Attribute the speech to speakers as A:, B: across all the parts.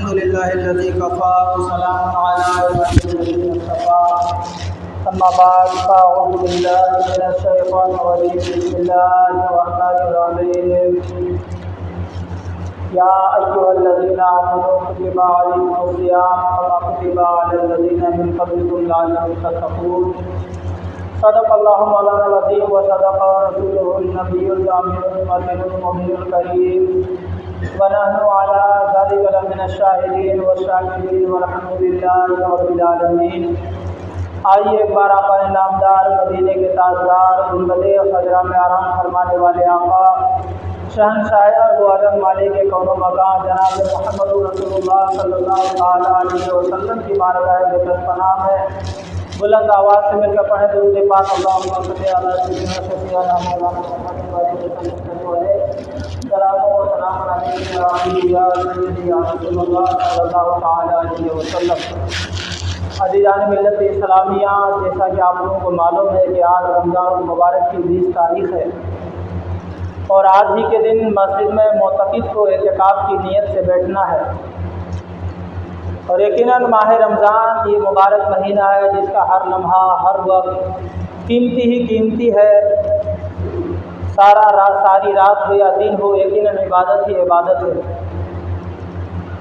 A: الحمد لله الذي كفى وسلام على عباده الذين اصطفى أما بعد فأعوذ بالله من الشيطان الرجيم بسم الله الرحمن الرحيم يا أيها الذين آمنوا كتب عليكم الصيام كما كتب على الذين من قبلكم لعلكم تتقون صدق الله مولانا العظيم وصدق رسوله النبي الأمين المؤمن الكريم ونحن على ذلك لمن الشاهدين والشاكرين والحمد لله رب العالمين۔ آئیے ایک بار آقا نامدار مدینے کے تاجدار گنبد خضرا میں آرام فرمانے والے آقا شہنشاہ ارض و عجم مالک کون و مکان جناب محمد رسول اللہ صلی اللہ علیہ وسلم کی بارگاہ میں پناہ ہے۔ بلند آواز سے مل کر پڑھیں درود پاک اللہم صلی علی سیدنا شفیعنا مولانا محمد وسلم سلام و سلام علیکم یا سیدی یا رسول اللہ صلی اللہ علیہ وسلم۔ عزیزان ملت اسلامیہ، جیسا کہ آپ لوگوں کو معلوم ہے کہ آج رمضان المبارک کی 20 تاریخ ہے اور آج ہی کے دن مسجد میں معتکف کو اعتکاف کی نیت سے بیٹھنا ہے، اور یقیناً ماہ رمضان یہ مبارک مہینہ ہے جس کا ہر لمحہ ہر وقت قیمتی ہی قیمتی ہے۔ ساری رات ہو یا دن ہو، یقیناً عبادت ہی عبادت ہے۔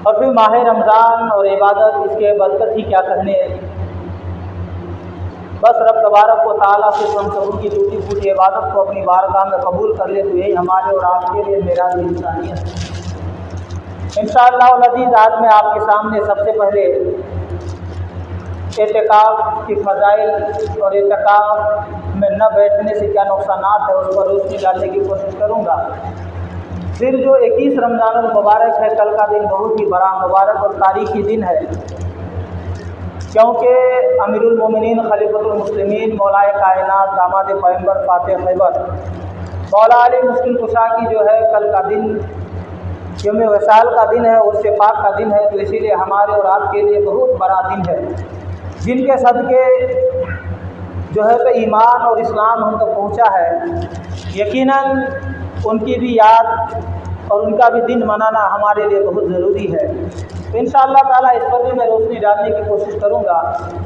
A: اور پھر ماہ رمضان اور عبادت، اس کے برکت ہی کیا کہنے۔ بس رب تبارک و تعالیٰ سے ہم سب کی ٹوٹی پھوٹی عبادت کو اپنی بارگاہ میں قبول کر لے تو یہی ہمارے اور آپ کے لیے معراج انسانیت ہے۔ انشاءاللہ العزیز آج میں آپ کے سامنے سب سے پہلے اعتکاف کی فضائل اور اعتکاف میں نہ بیٹھنے سے کیا نقصانات ہے اس پر روشنی ڈالنے کی کوشش کروں گا۔ پھر جو 21 رمضان المبارک ہے، کل کا دن بہت ہی بڑا مبارک اور تاریخی دن ہے، کیونکہ امیر المومنین خلیفۃ المسلمین مولائے کائنات داماد پیغمبر فاتح خیبر مولا علی مشکل کشا کی جو ہے کل کا دن یوم وصال کا دن ہے، اس سے پاک کا دن ہے، تو اسی لیے ہمارے اور آپ کے لیے بہت بڑا دن ہے، جن کے صدقے جو ہے تو ایمان اور اسلام ہم تک پہنچا ہے۔ یقیناً ان کی بھی یاد اور ان کا بھی دن منانا ہمارے لیے بہت ضروری ہے، تو انشاءاللہ تعالیٰ اس پر بھی میں روشنی ڈالنے کی کوشش کروں گا۔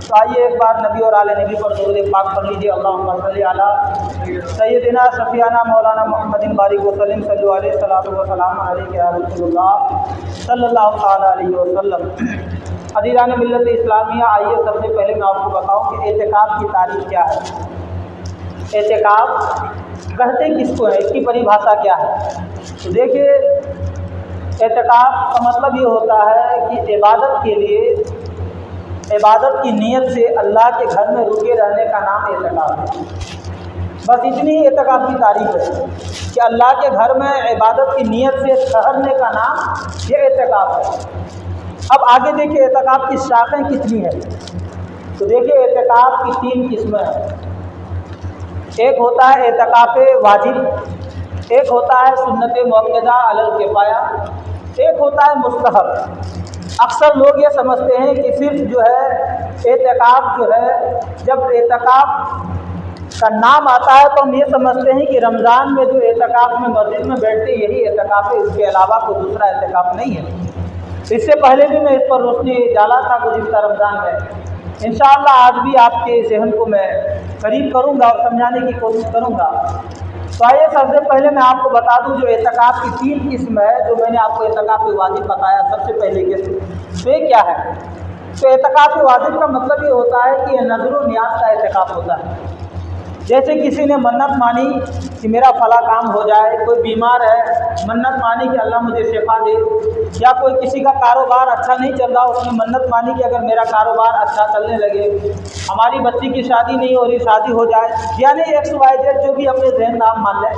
A: تو آئیے ایک بار نبی اور آل نبی پر درود پاک پڑھ لیجیے۔ اللہم صلی علی سیدنا شفیعنا مولانا محمد بارک وسلم صلی علیہ وسلم علیہ یا رسول اللہ صلی اللہ علیہ وسلم۔ عزیزان ملت اسلامیہ، آئیے سب سے پہلے میں آپ کو بتاؤں کہ اعتکاف کی تعریف کیا ہے۔ اعتکاف کہتے کس کو ہے، اس کی پریبھاشا کیا ہے؟ تو دیکھیے، اعتکاف کا مطلب یہ ہوتا ہے کہ عبادت کے لیے، عبادت کی نیت سے اللہ کے گھر میں رکے رہنے کا نام اعتکاف ہے۔ بس اتنی ہی اعتکاف کی تعریف ہے کہ اللہ کے گھر میں عبادت کی نیت سے ٹھہرنے کا نام یہ اعتکاف ہے۔ اب آگے دیکھیے اعتکاف کی شاخیں کتنی ہیں۔ تو دیکھیے اعتکاف کی 3 قسمیں ہیں۔ ایک ہوتا ہے اعتکاف واجب، ایک ہوتا ہے سنت مؤکدہ علی الکفایہ، ایک ہوتا ہے مستحب۔ اکثر لوگ یہ سمجھتے ہیں کہ صرف جو ہے اعتکاف جو ہے، جب اعتکاف کا نام آتا ہے تو ہم یہ سمجھتے ہیں کہ رمضان میں جو اعتکاف میں مسجد میں بیٹھتے یہی اعتکاف ہے، اس کے علاوہ کوئی دوسرا اعتکاف نہیں ہے۔ اس سے پہلے بھی میں اس پر روشنی ڈالا تھا گزشتہ رمضان میں، انشاءاللہ آج بھی آپ کے ذہن کو میں قریب کروں گا اور سمجھانے کی کوشش کروں گا۔ تو آئیے سب سے پہلے میں آپ کو بتا دوں جو اعتکاف کی 3 قسم ہے، جو میں نے آپ کو اعتکاف واجب بتایا سب سے پہلے قسم، تو یہ کیا ہے؟ تو اعتکاف واجب کا مطلب یہ ہوتا ہے کہ یہ نظر و نیاز کا اعتکاف ہوتا ہے۔ جیسے کسی نے منت مانی کہ میرا فلاں کام ہو جائے، کوئی بیمار ہے منت مانی کہ اللہ مجھے شفا دے، یا کوئی کسی کا کاروبار اچھا نہیں چل رہا، اس نے منت مانی کہ اگر میرا کاروبار اچھا چلنے لگے، ہماری بچی کی شادی نہیں ہو رہی شادی ہو جائے، یعنی XYZ جو بھی اپنے ذہن میں آپ مان لیں،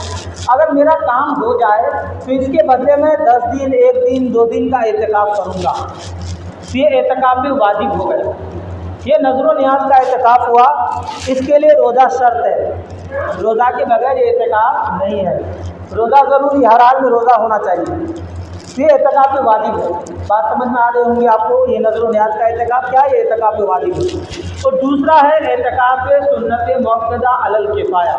A: اگر میرا کام ہو جائے تو اس کے بدلے میں 10 دن 1 دن 2 دن کا اعتکاف کروں گا، تو یہ اعتکاف بھی واجب ہو گیا۔ یہ نظر و نیاز کا اعتکاف ہوا، اس کے لیے روزہ شرط ہے، روزہ کے بغیر یہ اعتکاف نہیں ہے، روزہ ضروری، ہر حال میں روزہ ہونا چاہیے، یہ اعتکاف واجب ہے۔ بات سمجھ میں آ رہی ہوں گی آپ کو، یہ نظر و نیاز کا اعتکاف کیا ہے، یہ اعتکاف واجب ہے۔ اور دوسرا ہے اعتکاف سنت مؤکدہ علی الکفایہ۔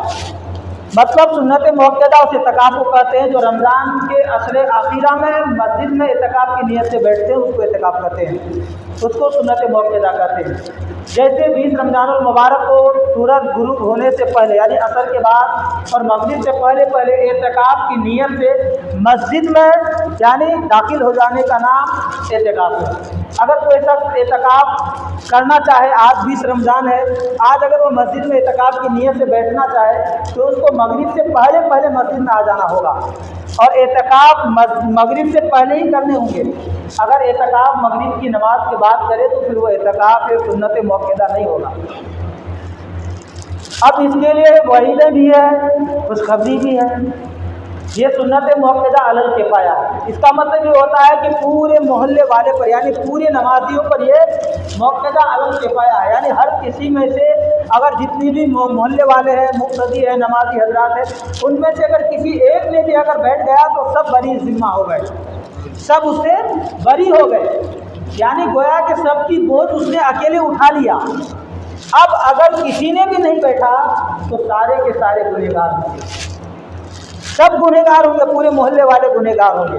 A: मतलब सुन्नत मुअक्कदा उस इत्तिकाफ को कहते हैं जो रमज़ान के अशरे आखिरा में मस्जिद में इत्तिकाफ की नीयत से बैठते हैं, उसको इत्तिकाफ कहते हैं, उसको सुन्नत मुअक्कदा कहते हैं। जैसे 20 रमज़ानुल मुबारक को सूरज गुरूब होने से पहले यानी असर के बाद और मगरिब से पहले पहले इत्तिकाफ की नीयत से मस्जिद में यानी दाखिल हो जाने का नाम इत्तिकाफ है। अगर कोई शख्स इत्तिकाफ करना चाहे, आज 20 रमज़ान है, आज अगर वो मस्जिद में इत्तिकाफ की नीयत से बैठना चाहे तो उसको मगरिब से पहले पहले मस्जिद में आ जाना होगा और इत्तिकाफ मगरिब से पहले ही करने होंगे। अगर इत्तिकाफ मगरिब की नमाज के बाद करे तो फिर वो इत्तिकाफ एक सुन्नत मुअक्कदा नहीं होगा। अब इसके लिए वहीदें भी है, खुशखबरी भी है। ये सुन्नत मुअक्कदा अलल किफ़ाया है। इसका मतलब ये होता है कि पूरे मोहल्ले वाले पर यानी पूरे नमाजियों पर ये मुअक्कदा अलल किफ़ाया है, यानी हर किसी में से अगर जितनी भी मोहल्ले वाले हैं, मुक़्तदी है, नमाजी हजरात है, उनमें से अगर किसी एक ने भी अगर बैठ गया तो सब बरी ज़िम्मा हो गए, सब उससे बरी हो गए, यानी गोया कि सबकी बोझ उसने अकेले उठा लिया। अब अगर किसी ने भी नहीं बैठा तो सारे के सारे गुनहगार होंगे, सब गुनहगार होंगे, पूरे मोहल्ले वाले गुनहगार होंगे।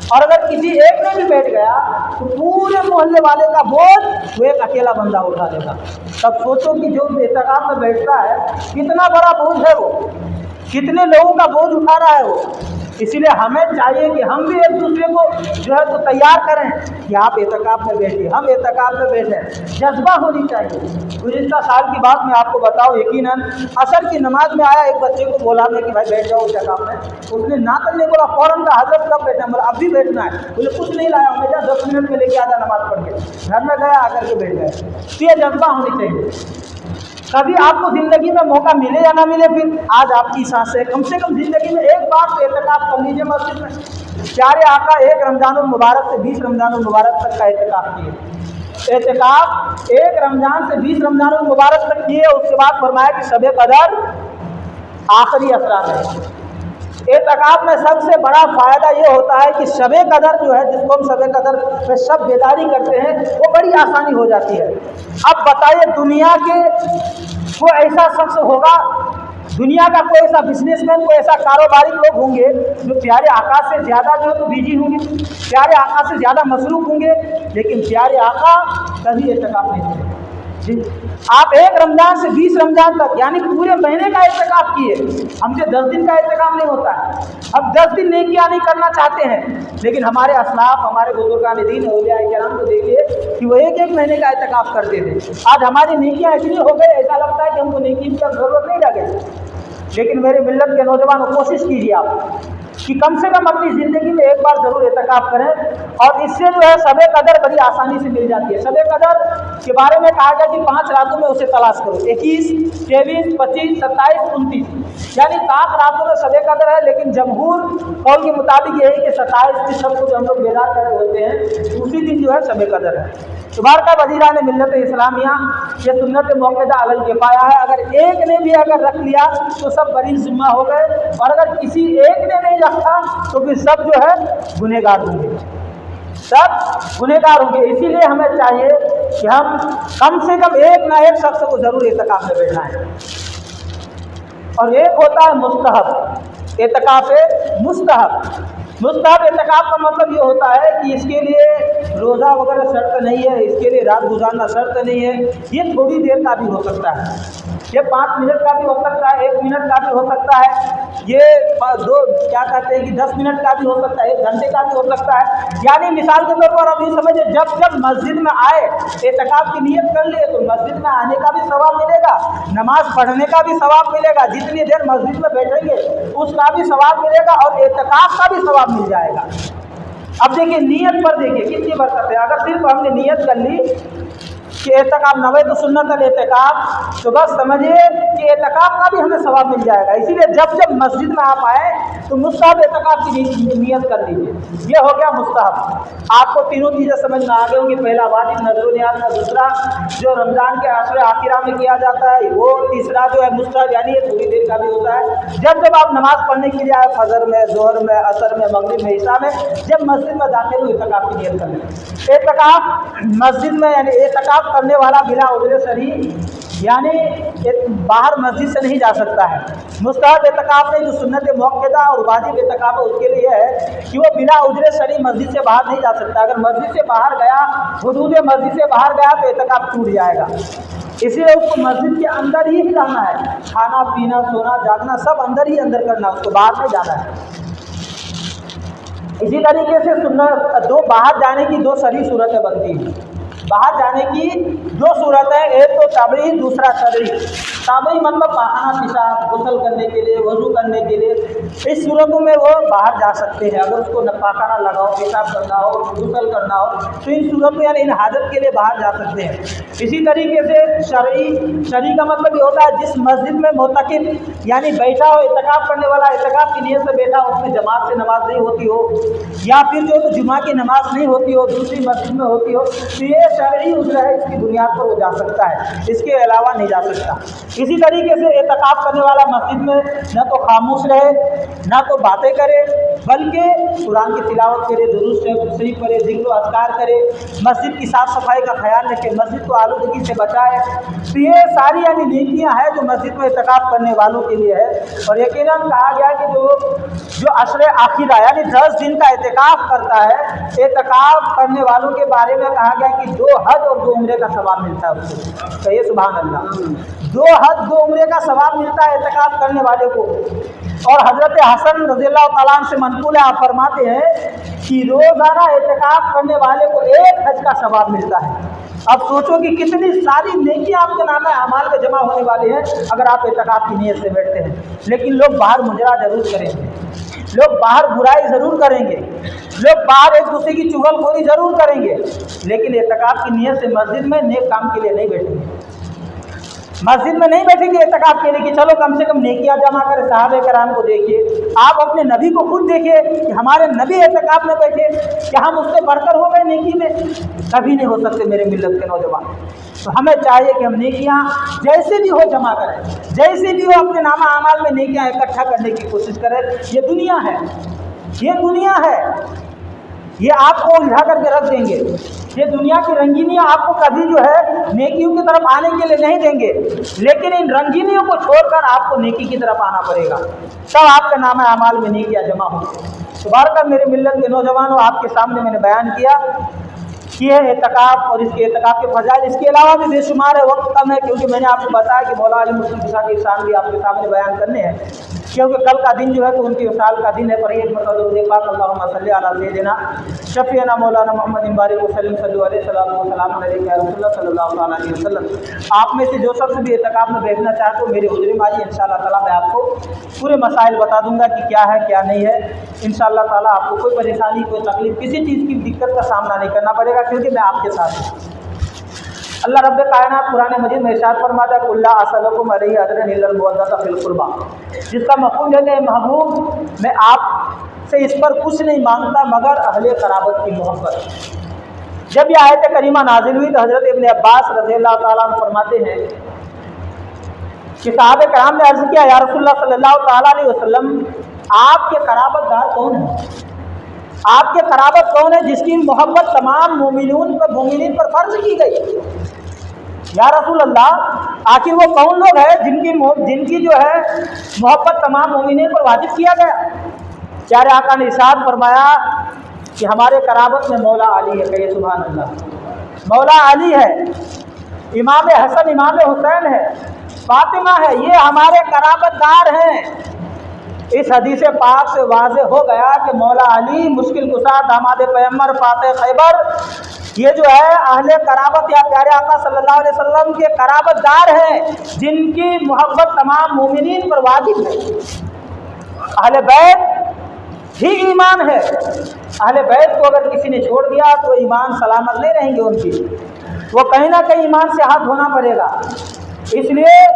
A: और अगर किसी एक ने भी बैठ गया तो पूरे मोहल्ले वाले का बोझ वो एक अकेला बंदा उठा देगा। तब सोचो कि जो इत्तिकाफ में बैठता है कितना बड़ा बोझ है, वो कितने लोगों का बोझ उठा रहा है वो। इसीलिए हमें चाहिए कि हम भी एक दूसरे को जो है तो तैयार करें कि आप इत्तिकाफ में बैठिए, हम इत्तिकाफ में बैठें, जज्बा होनी चाहिए। गुज़िश्ता साल की बात मैं आपको बताऊं, यकीनन असर की नमाज में आया, एक बच्चे को बोला मैं कि भाई बैठ जाओ इत्तिकाफ में, उसने ना करने बोला, फ़ौरन का हज़रत कब बैठना, बोला अब भी बैठना है, बोले कुछ नहीं लाया हूँ, मैं 10 मिनट में लेके आजा नमाज पढ़ के, घर में गया आकर के बैठ गए। तो ये जज्बा होनी चाहिए। कभी आपको ज़िंदगी में मौका मिले या ना मिले, फिर आज आपकी सांस है, कम से कम ज़िंदगी में एक बार तो इत्तिकाफ कर लीजिए मस्जिद में। प्यारे आका 1 रमज़ानुल मुबारक से 20 रमज़ानुल मुबारक तक का इत्तिकाफ किए, इत्तिकाफ 1 रमज़ान से 20 रमज़ानुल मुबारक तक किए। उसके बाद फरमाया कि शब कदर आखिरी असरा में। इत्तिकाफ में सबसे बड़ा फ़ायदा ये होता है कि शब कदर जो है, जिसको हम शब कदर में शब बेदारी करते हैं, वो बड़ी आसानी हो जाती है। अब बताइए, दुनिया के कोई ऐसा शख्स होगा, दुनिया का कोई ऐसा बिजनेसमैन, कोई ऐसा कारोबारी लोग होंगे जो प्यारे आका से ज़्यादा जो है तो बिजी होंगे, प्यारे आका से ज़्यादा मसरूफ़ होंगे, लेकिन प्यारे आका कभी इत्तिकाफ नहीं करेंगे। आप 1 रमज़ान से 20 रमज़ान तक यानी पूरे महीने का इत्तिकाफ किए, हमसे 10 दिन का इत्तिकाफ नहीं होता है। अब 10 दिन नेकियां नहीं करना चाहते हैं, लेकिन हमारे असलाफ, हमारे बुजुर्गान दीन औलिया किराम को देखिए कि वो 1-1 महीने का इत्तिकाफ करते थे। आज हमारी नेकियां इतनी हो गई, ऐसा लगता है कि हमको नेकी की ज़रूरत नहीं रह गई। लेकिन मेरे मिल्लत के नौजवानों, कोशिश कीजिए आप कि कम से कम अपनी ज़िंदगी में एक बार ज़रूर इत्तिकाफ करें, और इससे जो है शब कदर बड़ी आसानी से मिल जाती है। शब कदर के बारे में कहा गया कि 5 रातों में उसे तलाश करो, 21, 23, 25, 27, 29, यानी 7 रातों में शब कदर है। लेकिन जमहूर कौल के मुताबिक ये है कि 27 दिन सब कुछ हम लोग बेदार करे होते हैं, उसी दिन जो है शब कदर है। तुबारका वज़ीरान मिल्लत इस्लामिया, ये सुन्नत मुअक्कदा अलल किफ़ाया है। अगर एक ने भी अगर रख लिया तो सब बरी ज़िम्मा हो गए, और अगर किसी एक ने नहीं रखा तो फिर सब जो है गुनहगार होंगे, सब गुनहगार होंगे। इसीलिए हमें चाहिए कि हम कम से कम एक ना एक शख्स को ज़रूर इत्तिकाफ में बैठना है। और एक होता है मुस्तहब, इत्तिकाफ मुस्तहब। मुस्तहब इत्तिकाफ का मतलब ये होता है कि इसके लिए रोज़ा वगैरह शर्त नहीं है, इसके लिए रात गुजारना शर्त नहीं है, ये थोड़ी देर का भी हो सकता है, ये 5 मिनट का भी हो सकता है, 1 मिनट का भी हो सकता है, ये 2 क्या कहते हैं कि 10 मिनट का भी हो सकता है, 1 घंटे का भी हो सकता है। यानी मिसाल के तौर पर आप ये समझिए, जब मस्जिद में आए, इत्तिकाफ की नीयत कर लिए तो मस्जिद में आने का भी सवाब मिलेगा, नमाज पढ़ने का भी सवाब मिलेगा, जितनी देर मस्जिद में बैठेंगे उसका भी सवाब मिलेगा, और इत्तिकाफ का भी सवाब मिल जाएगा। अब देखिए नीयत पर, देखिए कितनी बरकत है। अगर सिर्फ हमने नीयत कर ली कि इत्तिकाफ नवे तो सुन्नत इत्तिकाफ, तो बस समझिए कि इत्तिकाफ का भी हमें सवाब मिल जाएगा। इसीलिए जब मस्जिद में आप आए तो मुस्तहब इत्तिकाफ की नीयत कर लीजिए। ये हो गया मुस्तहब। आपको तीनों चीज़ें समझ में आ गई होंगी। पहला वाजिब नज़र नियाज़ का, दूसरा जो रमज़ान के आखिर आखिरा में किया जाता है वो, तीसरा जो है मुस्तहब यानी ये थोड़ी देर का भी होता है। जब आप नमाज़ पढ़ने के लिए आए, फजर में, जोहर में, असर में, मगरिब में, इशा में, जब मस्जिद में दाखिल हो इत्तिकाफ की नीयत कर लें। इत्तिकाफ मस्जिद में यानी इत्तिकाफ करने वाला बिला उज़्र शरई यानी बाहर मस्जिद से नहीं जा सकता है। मुस्तहब एतकाफ़ नहीं, जो सुन्नत मुअक्कदा और वाजिब एतकाफ़ है उसके लिए है कि वो बिना उजरे शरी मस्जिद से बाहर नहीं जा सकता। अगर मस्जिद से बाहर गया, हुदूद मस्जिद से बाहर गया तो एतकाफ़ टूट जाएगा। इसलिए उसको मस्जिद के अंदर ही रहना है, खाना पीना सोना जागना सब अंदर ही अंदर करना, उसको बाहर नहीं जाना है। इसी तरीके से सुन्नत दो बाहर जाने की दो सही सूरतें बनती हैं। बाहर जाने की दो सूरत है, एक तो तबई, दूसरा शरई। तबई मतलब पाखाना पेशाब, गुस्ल करने के लिए, वज़ू करने के लिए, इस सूरतों में वो बाहर जा सकते हैं। अगर उसको पाखाना लगाओ, पेशाब करना हो, गुस्ल करना हो तो इन सूरतों यानी इन हाजत के लिए बाहर जा सकते हैं। इसी तरीके से शरई का मतलब ये होता है जिस मस्जिद में मोतकिफ यानी बैठा हो, इत्तिकाफ़ करने वाला इत्तिकाफ़ की नीयत से बैठा हो, उसमें जमात से नमाज नहीं होती हो या फिर जो जुमा की नमाज नहीं होती हो, दूसरी मस्जिद में होती हो, तो ये शरई उज़्र है, इसकी बुनियाद पर वो जा सकता है, इसके अलावा नहीं जा सकता। इसी तरीके से इत्तिकाफ़ करने वाला मस्जिद में न तो खामोश रहे, न तो बातें करे, बल्कि कुरान की तिलावत करे, दुरूद शरीफ करे, ज़िक्र अज़कार करे, मस्जिद की साफ़ सफाई का ख्याल रखे, मस्जिद को आलूदगी से बचाए। तो ये सारी यानी नेकियां हैं जो मस्जिद में इत्तिकाफ़ करने वालों के लिए है। और यकीनन कहा गया कि जो अशरे आखिरा यानी 10 दिन का इत्तिकाफ़ करता है, इत्तिकाफ़ करने वालों के बारे में कहा गया कि 2 हज और 2 उम्रे का सवाब मिलता है उसको। कहिए सुभान अल्लाह। 2 हज 2 उम्रे का सवाब मिलता है इत्तिकाफ़ करने वाले को। और हज़रत हसन रज़ियल्लाहु तआला अन्हु से मनक़ूल है, आप फरमाते हैं कि रोज़ाना इत्तिकाफ़ करने वाले को 1 हज का सवाब मिलता है। अब सोचो कि कितनी सारी नेकियां आपके नाम अमाल में जमा होने वाली है अगर आप इत्तिकाफ़ की नीयत से बैठते हैं। लेकिन लोग बाहर मुजरा जरूर करेंगे, लोग बाहर बुराई ज़रूर करेंगे, लोग बाहर एक दूसरे की चुगलखोरी ज़रूर करेंगे, लेकिन इत्तिकाफ़ की नीयत से मस्जिद में नेक काम के लिए नहीं बैठेंगे। मस्जिद में नहीं बैठेंगे इत्तिकाफ़ के लिए कि चलो कम से कम नेकियां जमा करें। सहाबे कराम को देखिए, आप अपने नबी को खुद देखिए कि हमारे नबी इत्तिकाफ़ में बैठे, क्या हम उससे बढ़कर हो गए नेकी में? कभी नहीं हो सकते मेरे मिल्लत के नौजवान। तो हमें चाहिए कि हम नेकियां जैसे भी हो जमा करें, जैसे भी हो अपने नामा अमाल में नेकियां इकट्ठा करने की कोशिश करें। ये दुनिया है, ये दुनिया है, ये आपको उलझा करके रख देंगे। ये दुनिया की रंगीनियाँ आपको कभी जो है नेकियों की तरफ आने के लिए नहीं देंगे, लेकिन इन रंगीनियों को छोड़कर आपको नेकी की तरफ आना पड़ेगा, तब आपके नाम अमाल में नेकियां जमा होंगी। तो बारकर मेरे मिल्लत के नौजवानों, आपके सामने मैंने बयान किया कि है इत्तिकाफ़ और इसके इत्तिकाफ़ के फ़ज़ाइल। इसके अलावा भी बेशुमार है, वक्त कम है क्योंकि मैंने आपको बताया कि मौला अली मुस्लिम कुशा के शान भी आपके सामने बयान करने हैं, क्योंकि कल का दिन जो है तो उनकी वसाल का दिन है। पर एक मतलब अल्लाहुम्मा सल्ली अला सय्यदिना शफ़ीना मौलाना मोहम्मद बारिक वसल्लम सल्लल्लाहु अलैहि वसल्लम। आप में से जो शख्स भी इत्तिकाफ़ में बैठना चाहे तो मेरे हुज़ूर में आइए, इंशाअल्लाह ताला मैं आपको पूरे मसाइल बता दूंगा कि क्या है क्या नहीं है। इंशाअल्लाह ताला आपको कोई परेशानी, कोई तकलीफ, किसी चीज़ की दिक्कत का सामना नहीं करना पड़ेगा, क्योंकि मैं आपके साथ हूँ। अल्लाह रब्बे कायनात कुरान मजीद में इरशाद फरमाता है, कुल्ला असलकुम अलैहि अजरन इल्लल मुवद्दत फिल कुर्बा, जिसका मफ़हूम है कि महबूब मैं आपसे इस पर कुछ नहीं मांगता मगर अहले क़राबत की मोहब्बत। जब यह आयत करीमा नाजिल हुई तो हज़रत इब्न अब्बास रज़ियल्लाहु ताला अन्हु फरमाते हैं कि सहाबे कराम ने अर्ज़ किया, या रसूलल्लाह सल्लल्लाहु ताला अलैहि वसल्लम, आपके क़राबतदार कौन है? आपके क़राबत कौन है जिसकी मोहब्बत तमाम मोमिनीन पर फ़र्ज की गई? या रसूल अल्लाह, आखिर वो कौन लोग हैं जिनकी जो है मोहब्बत तमाम मोमिनीन पर वाजिब किया गया? प्यारे आका ने इरशाद फरमाया कि हमारे क़राबत में मौला अली है। कहिए सुभान अल्लाह। मौला अली है, इमाम हसन इमाम हुसैन है, फातिमा है, ये हमारे क़राबतदार हैं। इस हदीस पाक से वाज़े हो गया कि मौला अली मुश्किल कुशा दामाद पैगंबर फातह खैबर, ये जो है अहले क़राबत या प्यारे आका सल्लल्लाहु अलैहि वसल्लम के क़राबतदार हैं, जिनकी मोहब्बत तमाम मोमिनीन पर वाजिब है। अहले बैत ही ईमान है। अहले बैत को अगर किसी ने छोड़ दिया तो ईमान सलामत नहीं रहेंगे उनकी, वो कहीं ना कहीं ईमान से हाथ धोना पड़ेगा। इसलिए